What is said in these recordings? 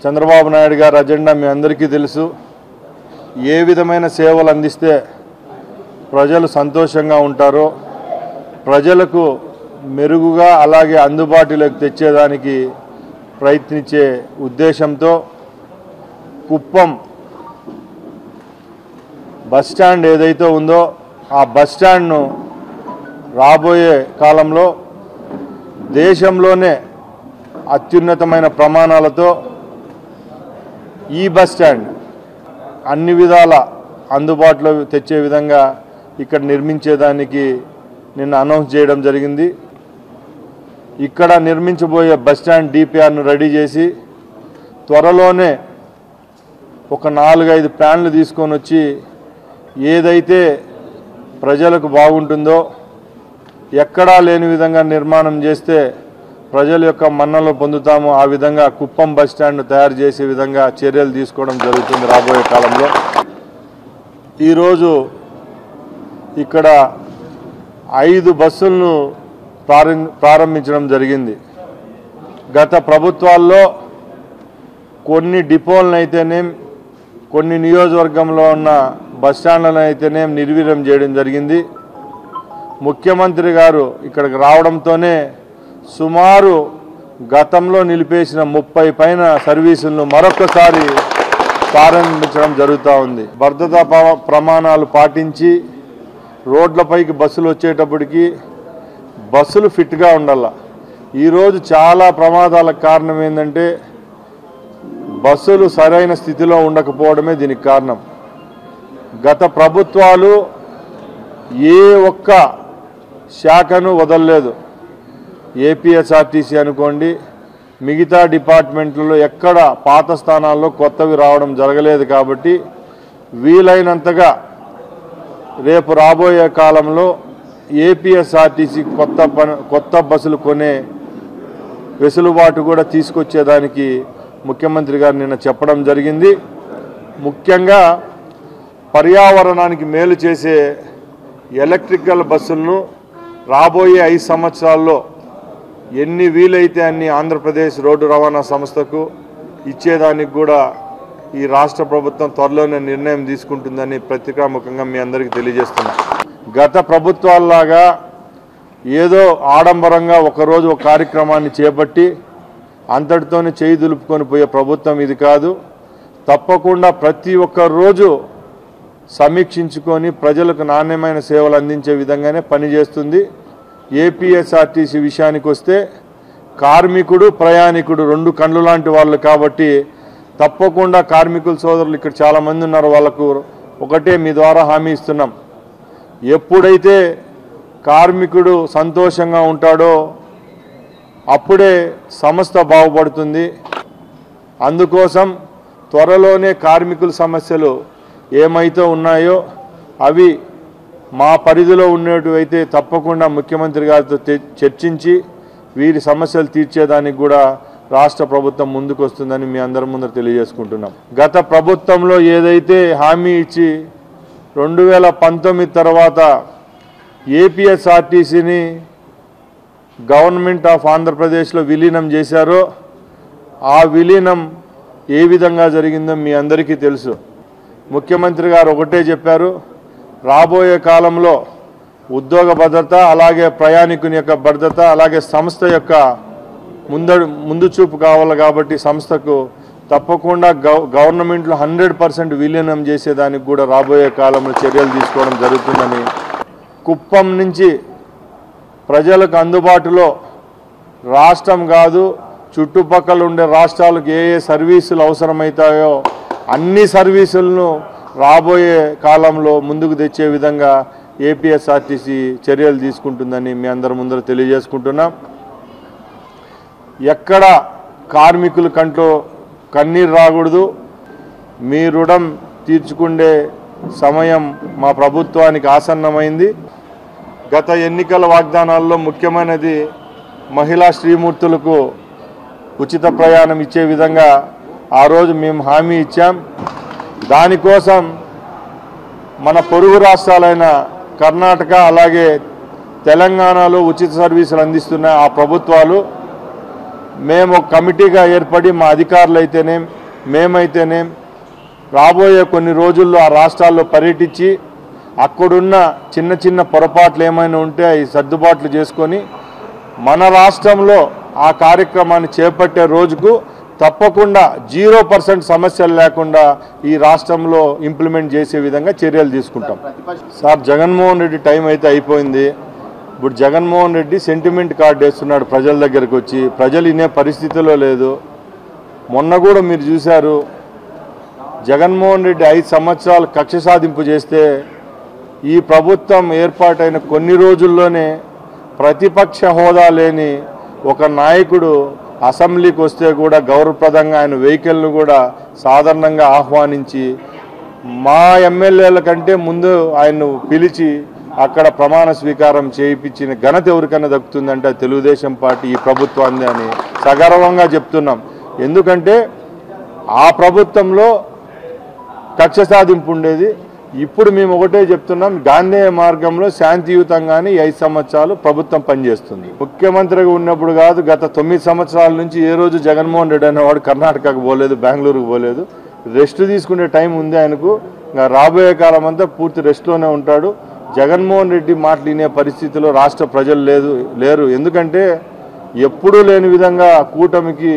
చంద్రబాబు నాయుడు గారి అజెండా మీ అందరికీ తెలుసు. ఏ విధమైన సేవలు అందిస్తే ప్రజలు సంతోషంగా ఉంటారో, ప్రజలకు మెరుగుగా అలాగే అందుబాటులోకి తెచ్చేదానికి ప్రయత్నించే ఉద్దేశంతో కుప్పం బస్టాండ్ ఏదైతే ఉందో ఆ బస్టాండ్ను రాబోయే కాలంలో దేశంలోనే అత్యున్నతమైన ప్రమాణాలతో ఈ బస్టాండ్ అన్ని విధాల అందుబాటులో తెచ్చే విధంగా ఇక్కడ నిర్మించేదానికి నిన్న అనౌన్స్ చేయడం జరిగింది. ఇక్కడ నిర్మించబోయే బస్టాండ్ డిపిఆర్ను రెడీ చేసి త్వరలోనే ఒక 4-5 ప్లాన్లు తీసుకొని వచ్చి ఏదైతే ప్రజలకు బాగుంటుందో, ఎక్కడా లేని విధంగా నిర్మాణం చేస్తే ప్రజల యొక్క మన్ననలు పొందుతాము, ఆ విధంగా కుప్పం బస్టాండ్ తయారు చేసే విధంగా చర్యలు తీసుకోవడం జరుగుతుంది రాబోయే కాలంలో. ఈరోజు ఇక్కడ 5 బస్సులను ప్రారంభించడం జరిగింది. గత ప్రభుత్వాల్లో కొన్ని డిపోలను అయితేనేం, కొన్ని నియోజకవర్గంలో ఉన్న బస్టాండ్లను అయితేనేం నిర్వీర్యం చేయడం జరిగింది. ముఖ్యమంత్రి గారు ఇక్కడికి రావడంతోనే సుమారు గతంలో నిలిపేసిన 30 పైన సర్వీసులను మరొకసారి ప్రారంభించడం జరుగుతూ ఉంది. భద్రతా ప్రమాణాలు పాటించి రోడ్లపైకి బస్సులు వచ్చేటప్పటికి బస్సులు ఫిట్గా ఉండాల. ఈరోజు చాలా ప్రమాదాలకు కారణం ఏంటంటే బస్సులు సరైన స్థితిలో ఉండకపోవడమే దీనికి కారణం. గత ప్రభుత్వాలు ఏ ఒక్క శాఖను వదలలేదు. ఏపీఎస్ఆర్టీసీ అనుకోండి, మిగతా డిపార్ట్మెంట్లలో ఎక్కడ పాత స్థానాల్లో కొత్తవి రావడం జరగలేదు. కాబట్టి వీలైనంతగా రేపు రాబోయే కాలంలో ఏపీఎస్ఆర్టీసీ కొత్త బస్సులు కొనే వెసులుబాటు కూడా తీసుకొచ్చేదానికి ముఖ్యమంత్రి గారు నిన్న చెప్పడం జరిగింది. ముఖ్యంగా పర్యావరణానికి మేలు చేసే ఎలక్ట్రికల్ బస్సులను రాబోయే 5 సంవత్సరాల్లో ఎన్ని వీలైతే అన్ని ఆంధ్రప్రదేశ్ రోడ్డు రవాణా సంస్థకు ఇచ్చేదానికి కూడా ఈ రాష్ట్ర ప్రభుత్వం త్వరలోనే నిర్ణయం తీసుకుంటుందని పత్రికాముఖంగా మీ అందరికీ తెలియజేస్తున్నాం. గత ప్రభుత్వాల్లాగా ఏదో ఆడంబరంగా ఒకరోజు ఒక కార్యక్రమాన్ని చేపట్టి అంతటితోనే చేయి దులుపుకొని పోయే ప్రభుత్వం ఇది కాదు. తప్పకుండా ప్రతి ఒక్క రోజు సమీక్షించుకొని ప్రజలకు నాణ్యమైన సేవలు అందించే విధంగానే పనిచేస్తుంది. ఏపీఎస్ఆర్టీసీ విషయానికి వస్తే కార్మికుడు ప్రయాణికుడు 2 కళ్ళు లాంటి వాళ్ళు కాబట్టి తప్పకుండా కార్మికుల సోదరులు ఇక్కడ చాలామంది ఉన్నారు. వాళ్ళకు ఒకటే మీ ద్వారా హామీ ఇస్తున్నాం, ఎప్పుడైతే కార్మికుడు సంతోషంగా ఉంటాడో అప్పుడే సంస్థ బాగుపడుతుంది. అందుకోసం త్వరలోనే కార్మికుల సమస్యలు ఏమైతే ఉన్నాయో అవి మా పరిధిలో ఉన్నట్టువైతే తప్పకుండా ముఖ్యమంత్రి గారితో చర్చించి వీరి సమస్యలు తీర్చేదానికి కూడా రాష్ట్ర ప్రభుత్వం ముందుకు వస్తుందని మీ అందరి ముందర తెలియజేసుకుంటున్నాం. గత ప్రభుత్వంలో ఏదైతే హామీ ఇచ్చి 2019 తర్వాత ఏపీఎస్ఆర్టీసీని గవర్నమెంట్ ఆఫ్ ఆంధ్రప్రదేశ్లో విలీనం చేశారో ఆ విలీనం ఏ విధంగా జరిగిందో మీ అందరికీ తెలుసు. ముఖ్యమంత్రి గారు ఒకటే చెప్పారు, రాబోయే కాలంలో ఉద్యోగ భద్రత, అలాగే ప్రయాణికుని యొక్క భద్రత, అలాగే సంస్థ యొక్క ముందు చూపు కావాలి. కాబట్టి సంస్థకు తప్పకుండా గవర్నమెంట్లో 100% విలీనం చేసేదానికి కూడా రాబోయే కాలంలో చర్యలు తీసుకోవడం జరుగుతుందని, కుప్పం నుంచి ప్రజలకు అందుబాటులో రాష్ట్రం కాదు చుట్టుపక్కల ఉండే రాష్ట్రాలకు ఏ సర్వీసులు అవసరమవుతాయో అన్ని సర్వీసులను రాబోయే కాలంలో ముందుకు తెచ్చే విధంగా ఏపీఎస్ఆర్టీసీ చర్యలు తీసుకుంటుందని మీ అందరి ముందర తెలియజేసుకుంటున్నాం. ఎక్కడ కార్మికుల కంట్లో కన్నీరు రాకూడదు. మీ రుణం తీర్చుకునే సమయం మా ప్రభుత్వానికి ఆసన్నమైంది. గత ఎన్నికల వాగ్దానాల్లో ముఖ్యమైనది మహిళా శ్రీమూర్తులకు ఉచిత ప్రయాణం ఇచ్చే విధంగా ఆ రోజు మేము హామీ ఇచ్చాం. దానికోసం మన పొరుగు రాష్ట్రాలైన కర్ణాటక అలాగే తెలంగాణలో ఉచిత సర్వీసులు అందిస్తున్న ఆ ప్రభుత్వాలు మేము ఒక కమిటీగా ఏర్పడి మా అధికారులు అయితేనేం మేమైతేనేం రాబోయే కొన్ని రోజుల్లో ఆ రాష్ట్రాల్లో పర్యటించి అక్కడున్న చిన్న చిన్న పొరపాట్లు ఏమైనా ఉంటే అవి సర్దుబాట్లు చేసుకొని మన రాష్ట్రంలో ఆ కార్యక్రమాన్ని చేపట్టే రోజుకు తప్పకుండా 0% సమస్యలు లేకుండా ఈ రాష్ట్రంలో ఇంప్లిమెంట్ చేసే విధంగా చర్యలు తీసుకుంటాం. సార్, జగన్మోహన్ రెడ్డి టైం అయితే అయిపోయింది. ఇప్పుడు జగన్మోహన్ రెడ్డి సెంటిమెంట్ కార్డు వేస్తున్నాడు ప్రజల దగ్గరకు వచ్చి. ప్రజలు వినే పరిస్థితిలో లేదు. మొన్న కూడా మీరు చూశారు, జగన్మోహన్ రెడ్డి 5 సంవత్సరాలు కక్ష సాధింపు చేస్తే ఈ ప్రభుత్వం ఏర్పాటైన కొన్ని రోజుల్లోనే ప్రతిపక్ష హోదా లేని ఒక నాయకుడు అసెంబ్లీకి వస్తే కూడా గౌరవప్రదంగా ఆయన వెహికల్ను కూడా సాధారణంగా ఆహ్వానించి మా ఎమ్మెల్యేల కంటే ముందు ఆయన్ను పిలిచి అక్కడ ప్రమాణ స్వీకారం చేయించిన ఘనత ఎవరికైనా దక్కుతుందంటే తెలుగుదేశం పార్టీ ఈ ప్రభుత్వాన్ని అని సగర్వంగా చెప్తున్నాం. ఎందుకంటే ఆ ప్రభుత్వంలో కక్ష సాధింపు ఉండేది. ఇప్పుడు మేము ఒకటే చెప్తున్నాం, గాంధేయ మార్గంలో శాంతియుతంగానే 5 సంవత్సరాలు ప్రభుత్వం పనిచేస్తుంది. ముఖ్యమంత్రిగా ఉన్నప్పుడు కాదు, గత 9 సంవత్సరాల నుంచి ఏ రోజు జగన్మోహన్ రెడ్డి అనేవాడు కర్ణాటకకు పోలేదు, బెంగళూరుకు పోలేదు. రెస్ట్ తీసుకునే టైం ఉంది ఆయనకు. రాబోయే కాలం అంతా పూర్తి రెస్ట్లోనే ఉంటాడు. జగన్మోహన్ రెడ్డి మాటలు వినే పరిస్థితిలో రాష్ట్ర ప్రజలు లేరు. ఎందుకంటే ఎప్పుడూ లేని విధంగా కూటమికి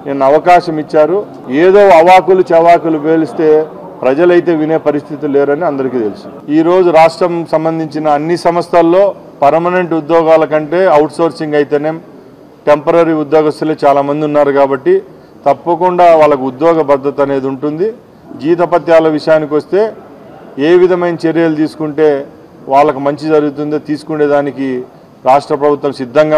నేను అవకాశం ఇచ్చారు. ఏదో అవాకులు చవాకులు పేలిస్తే ప్రజలైతే వినే పరిస్థితి లేరని అందరికీ తెలుసు. ఈరోజు రాష్ట్రం సంబంధించిన అన్ని సంస్థల్లో పర్మనెంట్ ఉద్యోగాల కంటే అవుట్సోర్సింగ్ అయితేనే టెంపరీ ఉద్యోగస్తులే చాలామంది ఉన్నారు కాబట్టి తప్పకుండా వాళ్ళకు ఉద్యోగ భద్రత అనేది ఉంటుంది. జీతపత్యాల విషయానికి వస్తే ఏ విధమైన చర్యలు తీసుకుంటే వాళ్ళకు మంచి జరుగుతుందో తీసుకునేదానికి రాష్ట్ర ప్రభుత్వం సిద్ధంగా